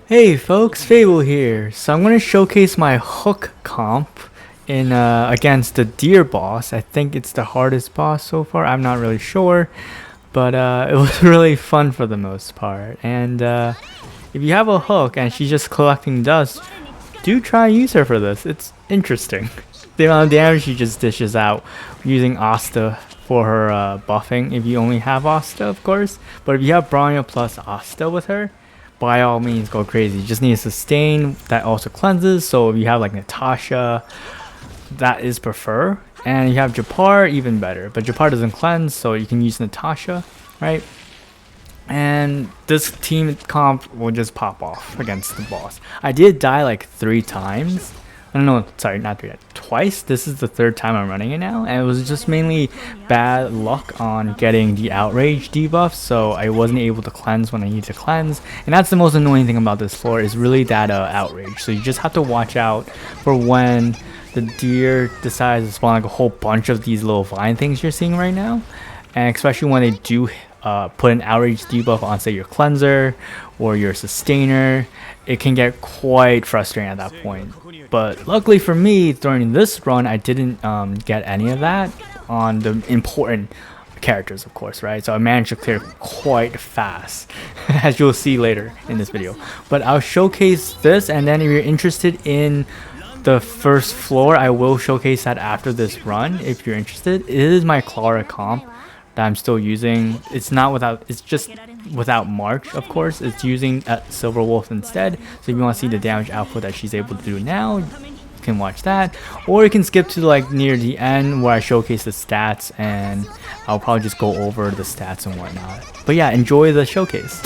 Hey folks, Fable here. So I'm going to showcase my hook comp in against the deer boss. I think it's the hardest boss so far. I'm not really sure, but it was really fun for the most part. And if you have a hook and she's just collecting dust, do try and use her for this. It's interesting. The amount of damage she just dishes out using Asta for her buffing. If you only have Asta, of course. But if you have Bronya plus Asta with her, by all means go crazy. You just need a sustain that also cleanses. So if you have like Natasha, that is prefer. And you have Japar, even better. But Japar doesn't cleanse, so you can use Natasha, right? And this team comp will just pop off against the boss. I did die like 3 times. No, sorry, not 3 times. Twice. This is the 3rd time I'm running it now, and it was just mainly bad luck on getting the outrage debuff, so I wasn't able to cleanse when I need to cleanse. And that's the most annoying thing about this floor, is really that outrage. So you just have to watch out for when the deer decides to spawn like a whole bunch of these little vine things you're seeing right now, and especially when they do put an outrage debuff on, say, your cleanser or your sustainer. It can get quite frustrating at that point. But luckily for me, during this run, I didn't get any of that on the important characters, of course, right? So I managed to clear quite fast, as you'll see later in this video. But I'll showcase this, and then if you're interested in the first floor, I will showcase that after this run if you're interested. It is my Clara comp that I'm still using. It's not without, it's just without March, of course. It's using Silver Wolf instead. So if you want to see the damage output that she's able to do now, you can watch that. Or you can skip to like near the end where I showcase the stats, and I'll probably just go over the stats and whatnot. But yeah, enjoy the showcase.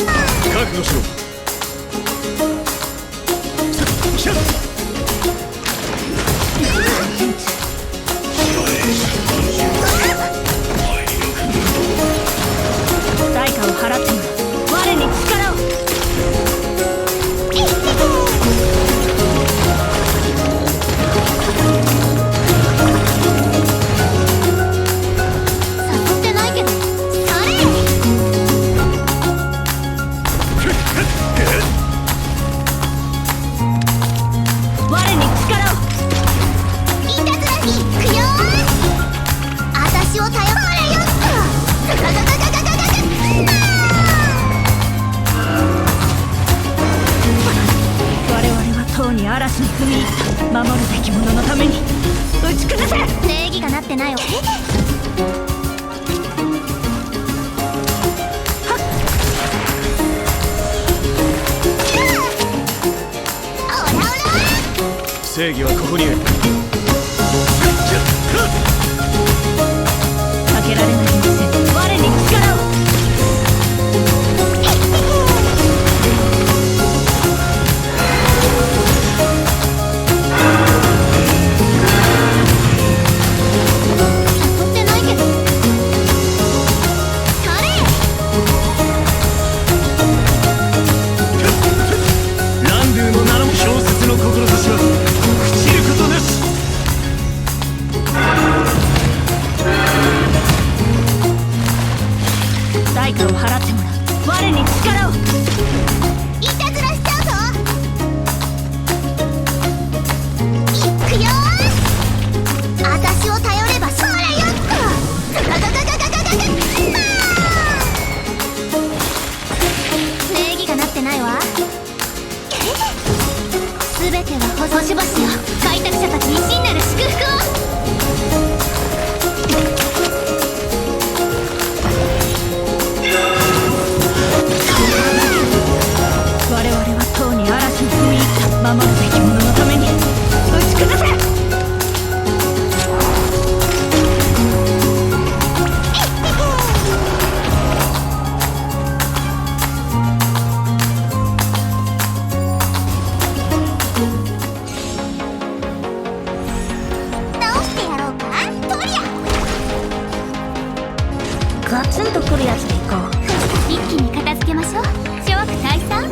正義はここにある。避けられないません。我に力を。誘ってないけど。誰？ランドゥの名の小説の志は。 代価を払ってもらう。我に力を。いたずらしちゃうぞ。いくよ。私を頼ればそれよっと。ガガガガガガガガガ。礼儀がなってないわ。すべては星々よ。開拓者たちに真なる祝福を。 守るべきもののために打ち崩せ。直してやろうか、トリア。ガツンとくるやつでいこう。一気に片付けましょう。諸悪退散。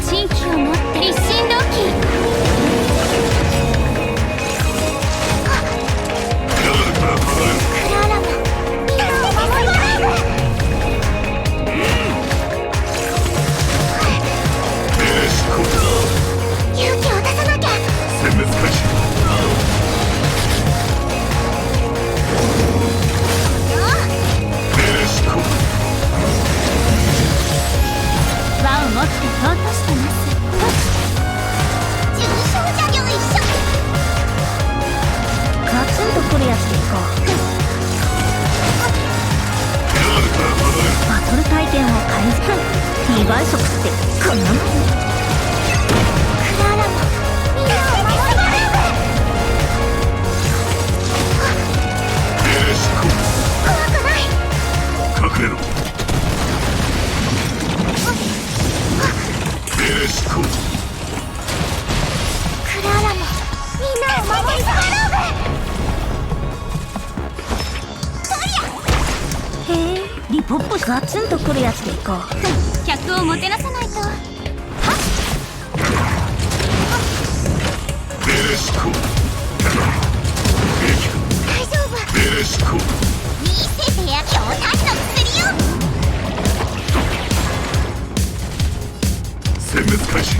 真気を持って一心同期。クララもみんなを守りたい。くるやつでいこう。バトル体験を改善。2倍速ってこんなもん。クララもみんなを守りたい。怖くない。隠れろ。クララもみんなを守りたい。へえ、リポップガツンとくるやつでいこう。客をもてなさないと。はっ。大丈夫。見せてや強炭の薬よ。殲滅開始。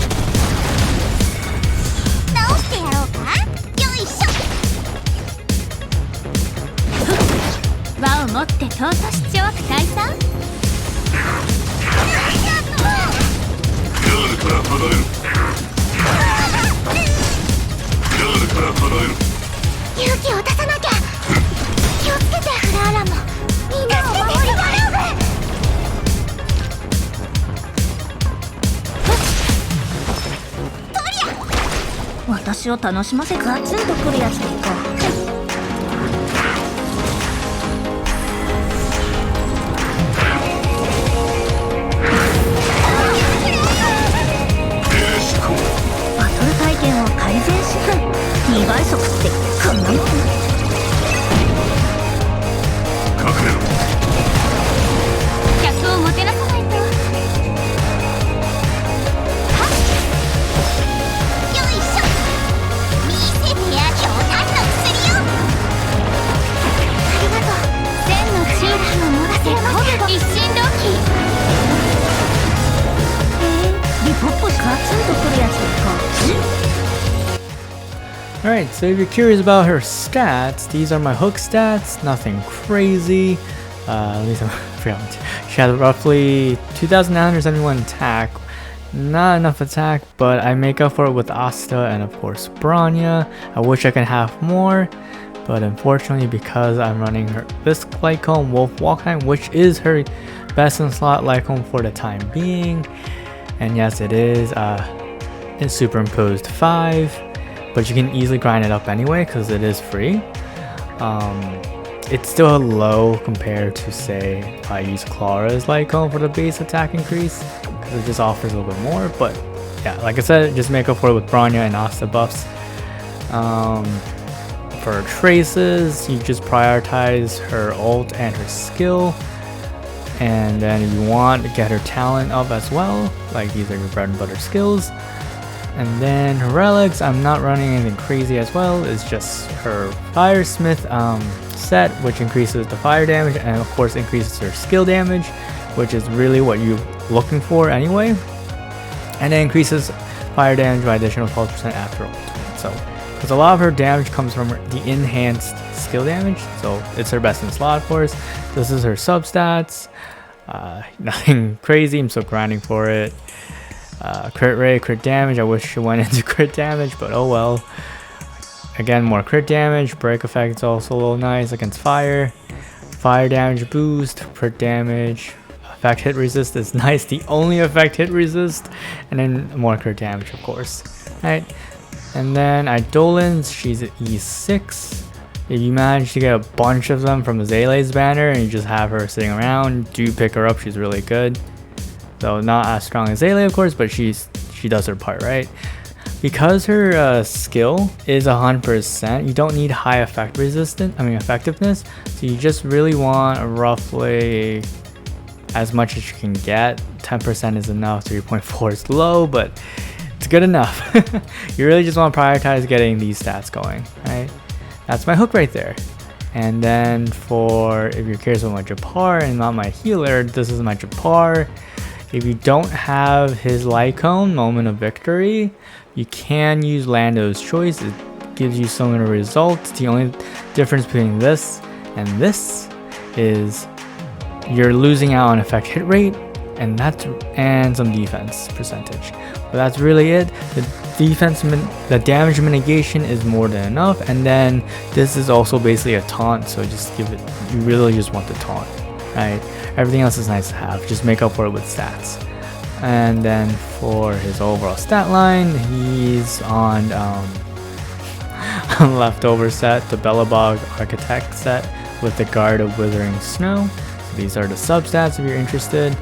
直してやろうか。よいしょ。輪を持って尊しチョーク退散。ガールから離れる。ガールから離れる。勇気を出さなきゃ。気をつけて。クラーラもみんなを守りたい。私を楽しませガツンとくるやつでいこう。バトル体験を改善しない。2倍速ってこんなもん。隠れろ。客をもてなさないと。はっ。よいしょ。見せてや強炭の薬よ。ありがとう。千のチーラーを持たせるまで一心同期。リポップガツンとくるやつでいこう。Alright, so if you're curious about her stats, these are my hook stats, nothing crazy. At least I forgot. She had roughly 2,971 attack, not enough attack, but I make up for it with Asta and of course Bronya. I wish I could have more, but unfortunately because I'm running this Lycone Wolf Walkheim, which is her best in slot Lycone for the time being, and yes it is in superimposed 5. But you can easily grind it up anyway because it is free. It's still low compared to say if I use Clara's Lycone for the base attack increase because it just offers a little bit more. But yeah, like I said, just make up for it with Bronya and Asta buffs. For traces, you just prioritize her ult and her skill. And then if you want to get her talent up as well, like these are your bread and butter skills. And then her relics, I'm not running anything crazy as well. It's just her Firesmith set, which increases the fire damage and of course increases her skill damage, which is really what you're looking for anyway. And it increases fire damage by additional 12% after ultimate. So, because a lot of her damage comes from the enhanced skill damage, so it's her best in slot, of course. This is her substats. Nothing crazy. I'm still grinding for it. Crit rate, crit damage. I wish she went into crit damage, but oh well. Again, more crit damage. Break effect is also a little nice against fire. Fire damage boost, crit damage. Effect hit resist is nice. The only effect hit resist, and then more crit damage, of course. Right, and then Idolins. She's at E6. If you manage to get a bunch of them from Seele's banner and you just have her sitting around, do pick her up. She's really good. Though not as strong as Seele, of course, but she does her part, right? Because her skill is 100%, you don't need high effectiveness. So you just really want roughly as much as you can get. 10% is enough. 3.4 is low, but it's good enough. You really just want to prioritize getting these stats going, right? That's my hook right there. And then for, if you're curious about my Japar and not my healer, this is my Japar. If you don't have his Lycone, Moment of Victory, you can use Lando's Choice. It gives you similar results. The only difference between this and this is you're losing out on effect hit rate and some defense percentage. But that's really it. The the damage mitigation is more than enough, and then this is also basically a taunt, so just give it, you really just want the taunt, right? Everything else is nice to have, just make up for it with stats. And then for his overall stat line, he's on leftover set, the Bellabog Architect set with the Guard of Withering Snow. So these are the substats if you're interested,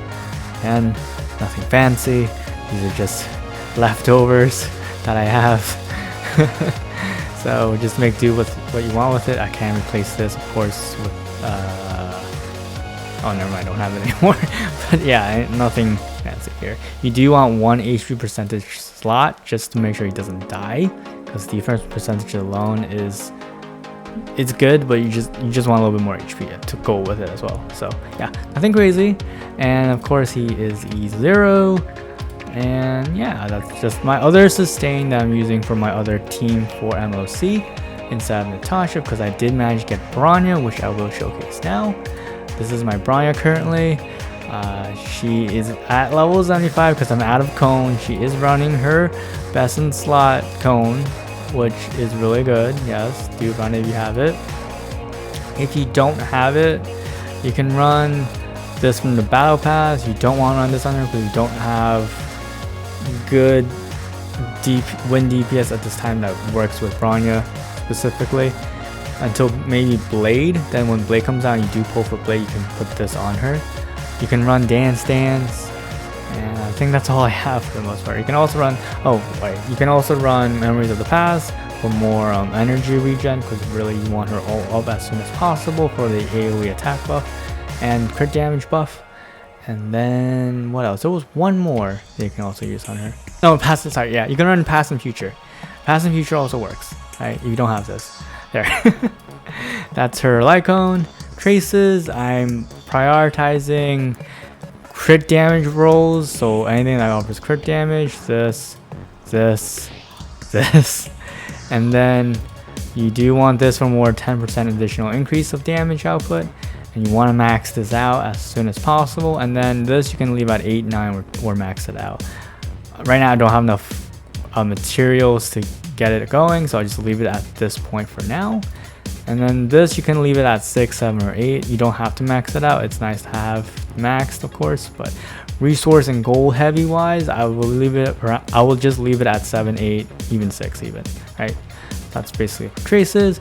and nothing fancy, these are just leftovers that I have. So just make do with what you want with it. I can replace this, of course, with oh, never mind, I don't have it anymore. But yeah, nothing fancy here. You do want 1 HP percentage slot just to make sure he doesn't die, because defense percentage alone is, it's good, but you just want a little bit more HP to go with it as well. So yeah, nothing crazy. And of course he is E0. And yeah, that's just my other sustain that I'm using for my other team for MoC instead of Natasha, because I did manage to get Bronya, which I will showcase now. This is my Bronya currently. She is at level 75 because I'm out of cone. She is running her best in slot cone, which is really good. Yes, do run it if you have it. If you don't have it, you can run this from the battle pass. You don't want to run this on her because you don't have good win DPS at this time that works with Bronya specifically. Until maybe Blade, then when Blade comes out and you do pull for Blade, you can put this on her. You can run Dance, and I think that's all I have for the most part. You can also run, you can also run Memories of the Past for more energy regen, because really you want her all up as soon as possible for the AoE attack buff and crit damage buff. And then what else? There was one more that you can also use on her. No, Past, sorry, yeah, you can run Past and Future. Past and Future also works, right? If you don't have this. There. That's her Lycone. Traces, I'm prioritizing crit damage rolls, so anything that offers crit damage, this, and then you do want this for more 10% additional increase of damage output, and you want to max this out as soon as possible. And then this you can leave at 8, 9, or max it out. Right now I don't have enough materials to get it going, so I just leave it at this point for now. And then this you can leave it at 6, 7, or 8. You don't have to max it out. It's nice to have maxed, of course, but resource and gold heavy wise, I will just leave it at 7, 8, even 6 even, right? That's basically for traces.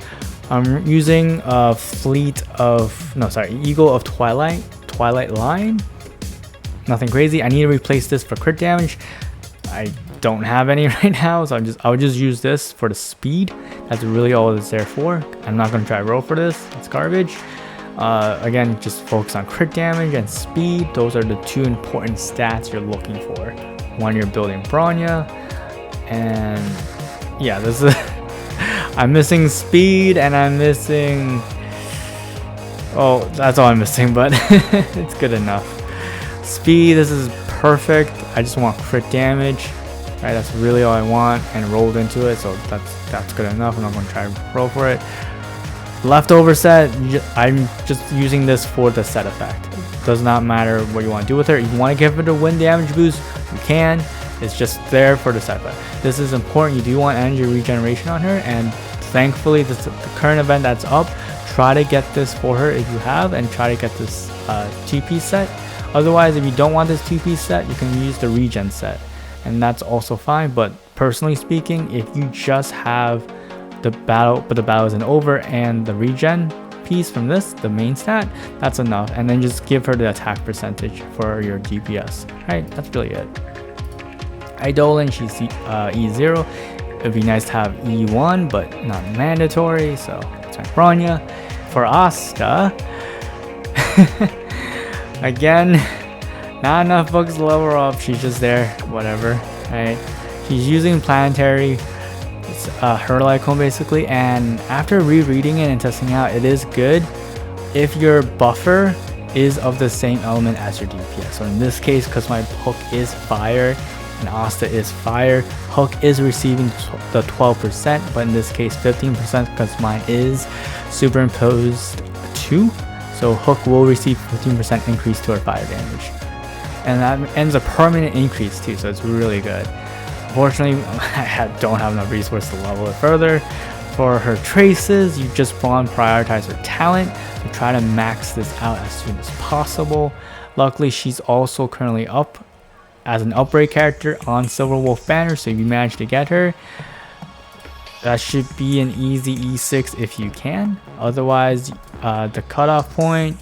I'm using a Eagle of Twilight line. Nothing crazy. I need to replace this for crit damage. I don't have any right now, so I would just use this for the speed. That's really all it's there for. I'm not going to try roll for this, it's garbage. Again, just focus on crit damage and speed. Those are the two important stats you're looking for when you're building Bronya. And yeah, this is I'm missing speed, and I'm missing, oh, that's all I'm missing, but it's good enough. Speed, this is perfect. I just want crit damage, right? That's really all I want, and rolled into it, so that's good enough. I'm not going to try to roll for it. Leftover set, I'm just using this for the set effect. Does not matter what you want to do with her. If you want to give it a win damage boost, you can. It's just there for the set effect. This is important. You do want energy regeneration on her, and thankfully the current event that's up, try to get this for her if you have, and try to get this 2-piece set. Otherwise, if you don't want this 2-piece set, you can use the regen set, and that's also fine. But personally speaking, if you just have the battle, but the battle isn't over, and the regen piece from this, the main stat, that's enough. And then just give her the attack percentage for your DPS, right? That's really it. Eidolon, she's E0. It'd be nice to have E1, but not mandatory, so that's my Bronya. For Asuka, again, not enough books to level her up. She's just there, whatever, right? She's using planetary, her Lycone basically, and after rereading it and testing out, it is good if your buffer is of the same element as your DPS. So in this case, because my hook is fire and Asta is fire, hook is receiving the 12%, but in this case 15% because mine is superimposed 2. So hook will receive 15% increase to her fire damage, and that ends a permanent increase too, so it's really good. Unfortunately, don't have enough resources to level it further. For her traces, you just want to prioritize her talent to try to max this out as soon as possible. Luckily, she's also currently up as an upgrade character on Silver Wolf banner, so if you manage to get her, that should be an easy E6 if you can. Otherwise, the cutoff point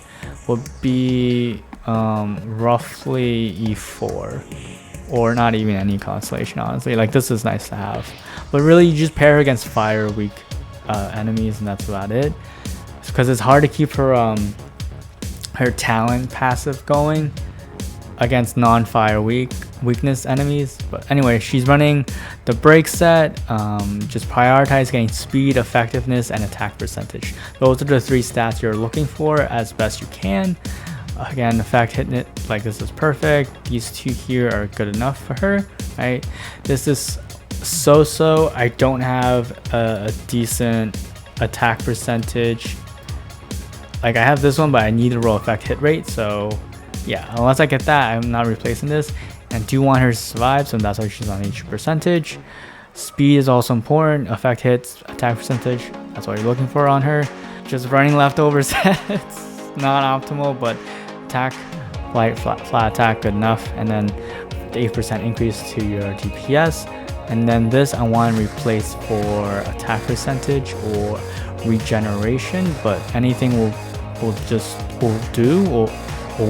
would be roughly E4, or not even any constellation, honestly. Like, this is nice to have, but really you just pair her against fire weak enemies, and that's about it, because it's hard to keep her her talent passive going against non-fire weakness enemies. But anyway, she's running the break set. Just prioritize getting speed, effectiveness, and attack percentage. Those are the 3 stats you're looking for as best you can. Again, effect hitting it like this is perfect. These 2 here are good enough for her, right? This is so-so. I don't have a decent attack percentage. Like, I have this one, but I need to roll effect hit rate, so yeah, unless I get that, I'm not replacing this. And do want her to survive, so that's why she's on each percentage. Speed is also important. Effect hits, attack percentage, that's what you're looking for on her. Just running leftover sets, not optimal, but attack, light, flat attack, good enough. And then the 8% increase to your DPS. And then this I want to replace for attack percentage or regeneration, but anything will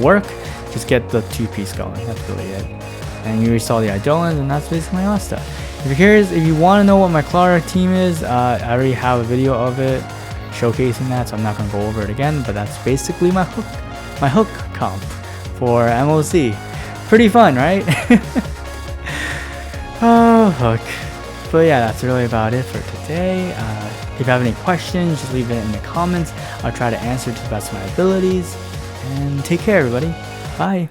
work. Just get the 2-piece going, that's really it. And you saw the Eidolons, and that's basically my last stuff. If you're curious, if you want to know what my Clara team is, I already have a video of it showcasing that, so I'm not going to go over it again, but that's basically my hook comp for MoC. Pretty fun, right? Oh, hook. But yeah, that's really about it for today. If you have any questions, just leave it in the comments. I'll try to answer to the best of my abilities. And take care, everybody. Bye.